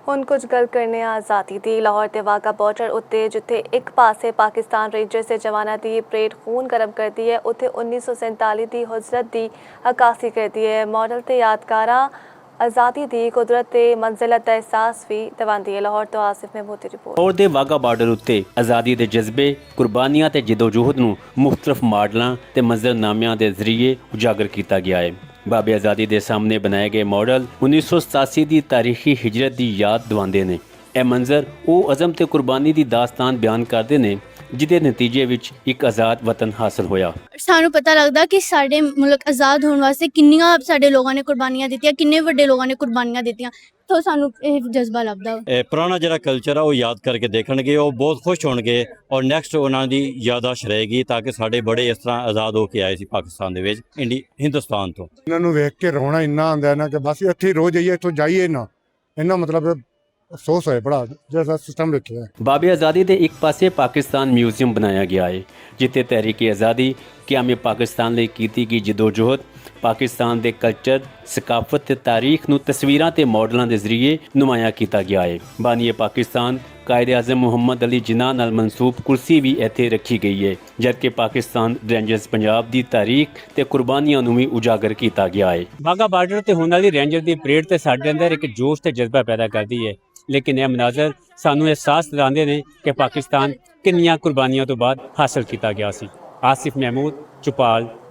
ਹੁਣ ਕੁਝ ਗੱਲ ਕਰਨੇ ਆ ਆਜ਼ਾਦੀ ਦੀ। ਲਾਹੌਰ ਤੇ ਵਾਹਗਾ ਬਾਰਡਰ ਉੱਤੇ ਜਿੱਥੇ ਇੱਕ ਪਾਸੇ ਪਾਕਿਸਤਾਨ ਰੇਂਜਰਸ ਦੇ ਜਵਾਨਾਂ ਦੀ ਪਰੇਡ ਖੂਨ ਗਰਮ ਕਰਦੀ ਹੈ, ਉੱਥੇ 1947 ਦੀ ਹੁਜਰਤ ਦੀ ਅਕਾਸੀ ਕਰਦੀ ਹੈ। ਮਾਡਲ ਤੇ ਯਾਦਗਾਰਾਂ आज़ादी दी कुदरत ते मंजिलत का एहसास भी दिवांदी है। लाहौर तो आसिफ महमूद की रिपोर्ट। लाहौर के वाघा बार्डर उत्ते आज़ादी के जज्बे, कुर्बानियां ते जदोजहद नूं मुख्तलिफ मॉडलों ते मंजरनामिਆਂ के जरिए उजागर किया गया है। बाबे आज़ादी के सामने बनाए गए मॉडल 1987 की तारीखी हिजरत की याद दिवाते हैं। यह मंजर वो अज़म ते कुर्बानी की दास्तान बयान करते हैं जिहदे नतीजे विच एक आज़ाद वतन हासिल होया। सानू पता लगता कि साडे मुल्क आज़ाद होने वास्ते किन्नियां साडे लोगों ने कुर्बानियां दित्तियां, किन्ने वड्डे लोगों ने कुर्बानियां दित्तियां, तो सानू इह जज्बा लगदा। पुराना जिहड़ा कल्चर है वो याद करके देखणगे, वो बहुत खुश होणगे और नैक्सट उन्हां दी यादाश्त रहेगी ताकि साडे बड़े इस तरह आज़ाद होके आए सी पाकिस्तान दे विच हिंदुस्तान तो। इन्हां नूं वेख के रोना इन्ना आंदा है ना कि बस इत्थे रो जाइए, इत्थों जाइए ना, इन्ना मतलब अफसोस है बड़ा जैसा सिस्टम रखे है। बाबे आज़ादी के एक पासे पाकिस्तान म्यूजियम बनाया गया है जिथे तहरीक आज़ादी क़याम पाकिस्तान लई कीती गई जदोजहद, पाकिस्तान के कल्चर, सकाफत ते तारीख नूं तस्वीरां ते मॉडलों के जरिए नुमाया किया गया है। बानीए पाकिस्तान कायद आज़म मुहम्मद अली जिन्ना नाल मनसूब कुर्सी भी इत्थे रखी गई है, जबकि पाकिस्तान रेंजर्स पंजाब की तारीख ते कुर्बानियां नूं भी उजागर किया गया है। वाघा बार्डर ते होने वाली रेंजर की परेड ते साडे अंदर एक जोश ते जज्बा पैदा करती है, लेकिन यह मनाजर सानू एहसास दिलाते हैं कि पाकिस्तान किन्नियां कुर्बानियों तो बाद हासिल किया गया सी। आसिफ महमूद, चौपाल,